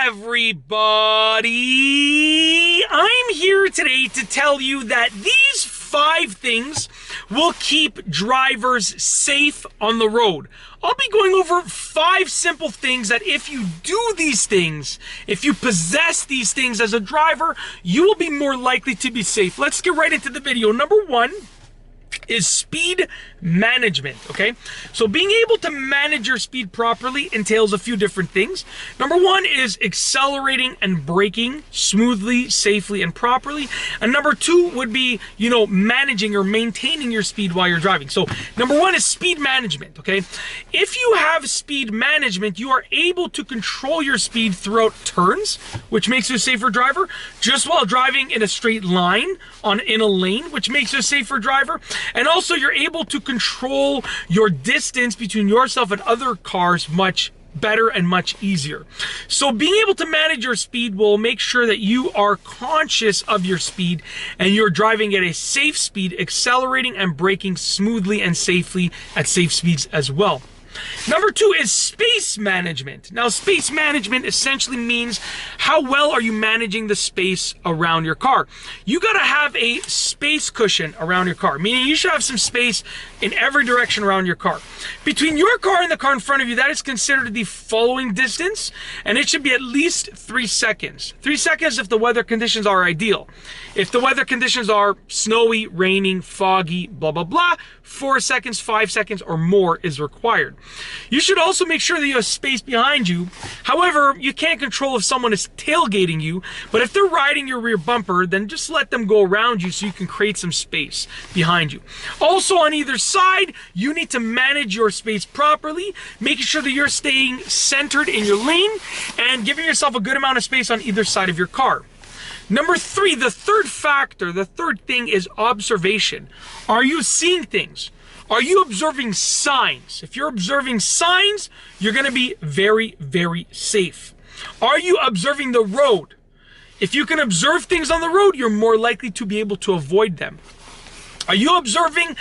everybody? I'm here today to tell you that these 5 things will keep drivers safe on the road. I'll be going over 5 simple things that if you do these things, if you possess these things as a driver, you will be more likely to be safe. Let's get right into the video. Number 1 is speed management, okay? So being able to manage your speed properly entails a few different things. Number 1 is accelerating and braking smoothly, safely, and properly. And number 2 would be, managing or maintaining your speed while you're driving. So number 1 is speed management, okay? If you have speed management, you are able to control your speed throughout turns, which makes you a safer driver, just while driving in a straight line in a lane, which makes you a safer driver. And also you're able to control your distance between yourself and other cars much better and much easier. So being able to manage your speed will make sure that you are conscious of your speed and you're driving at a safe speed, accelerating and braking smoothly and safely at safe speeds as well. Number 2 is space management. Now, space management essentially means how well are you managing the space around your car. You got to have a space cushion around your car, meaning you should have some space in every direction around your car. Between your car and the car in front of you, that is considered the following distance, and it should be at least 3 seconds. 3 seconds if the weather conditions are ideal. If the weather conditions are snowy, raining, foggy, blah, blah, blah, 4 seconds, 5 seconds, or more is required. You should also make sure that you have space behind you. However, you can't control if someone is tailgating you, but if they're riding your rear bumper, then just let them go around you so you can create some space behind you. Also, on either side, you need to manage your space properly, making sure that you're staying centered in your lane and giving yourself a good amount of space on either side of your car. Number 3, the third thing is observation. Are you seeing things? Are you observing signs? If you're observing signs, you're going to be very, very safe. Are you observing the road? If you can observe things on the road, you're more likely to be able to avoid them. Are you observing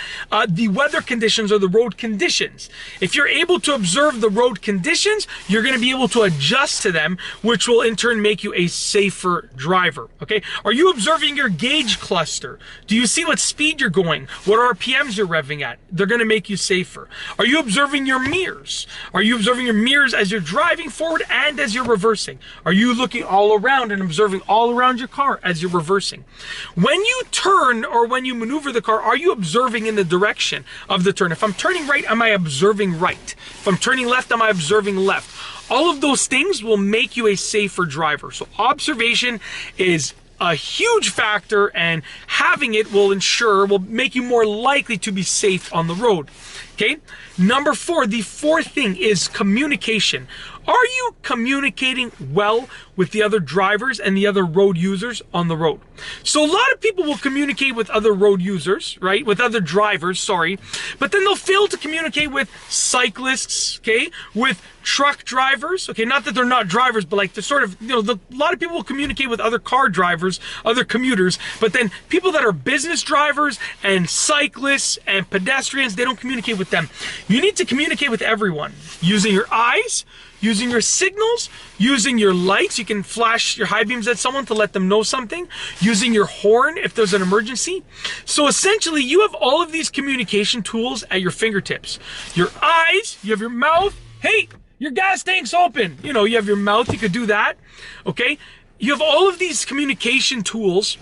the weather conditions or the road conditions? If you're able to observe the road conditions, you're going to be able to adjust to them, which will in turn make you a safer driver, okay? Are you observing your gauge cluster? Do you see what speed you're going? What RPMs you're revving at? They're going to make you safer. Are you observing your mirrors? Are you observing your mirrors as you're driving forward and as you're reversing? Are you looking all around and observing all around your car as you're reversing? When you turn or when you maneuver the car, are you observing in the direction of the turn? If I'm turning right, am I observing right? If I'm turning left, am I observing left? All of those things will make you a safer driver. So observation is a huge factor, and having it will make you more likely to be safe on the road. Okay? Number 4, the 4th thing is communication. Are you communicating well with the other drivers and the other road users on the road? So a lot of people will communicate with other road users, right? With other drivers, sorry. But then they'll fail to communicate with cyclists, okay? With truck drivers, okay? Not that they're not drivers, but like the sort of, a lot of people will communicate with other car drivers, other commuters, but then people that are business drivers and cyclists and pedestrians, they don't communicate with them. You need to communicate with everyone using your eyes, using your signals, using your lights. You can flash your high beams at someone to let them know something, using your horn if there's an emergency. So essentially, you have all of these communication tools at your fingertips. Your eyes, you have your mouth. Hey, your gas tank's open. You have your mouth, you could do that, okay? You have all of these communication tools,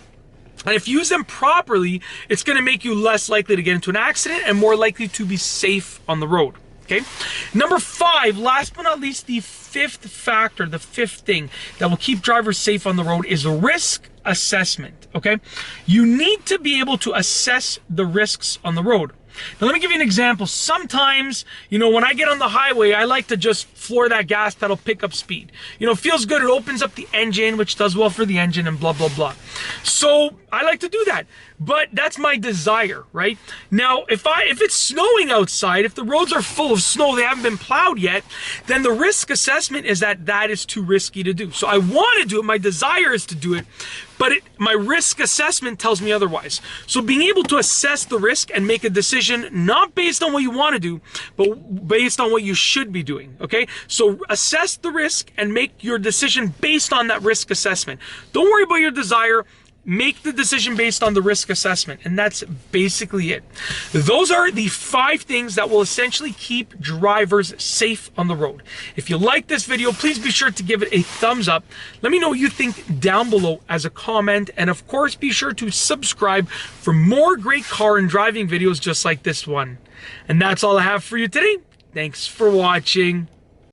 and if you use them properly, it's gonna make you less likely to get into an accident and more likely to be safe on the road. Okay. Number 5, last but not least, the 5th factor, the 5th thing that will keep drivers safe on the road is risk assessment. Okay. You need to be able to assess the risks on the road. Now, let me give you an example. Sometimes, when I get on the highway, I like to just floor that gas pedal, pick up speed. It feels good. It opens up the engine, which does well for the engine and blah, blah, blah. So I like to do that. But that's my desire, right? Now, if it's snowing outside, if the roads are full of snow, they haven't been plowed yet, then the risk assessment is that is too risky to do. So I want to do it. My desire is to do it. but my risk assessment tells me otherwise. So being able to assess the risk and make a decision not based on what you want to do, but based on what you should be doing, okay? So assess the risk and make your decision based on that risk assessment. Don't worry about your desire. Make the decision based on the risk assessment, and that's basically it. Those are the 5 things that will essentially keep drivers safe on the road. If you like this video, please be sure to give it a thumbs up. Let me know what you think down below as a comment, and of course, be sure to subscribe for more great car and driving videos just like this one. And that's all I have for you today. Thanks for watching.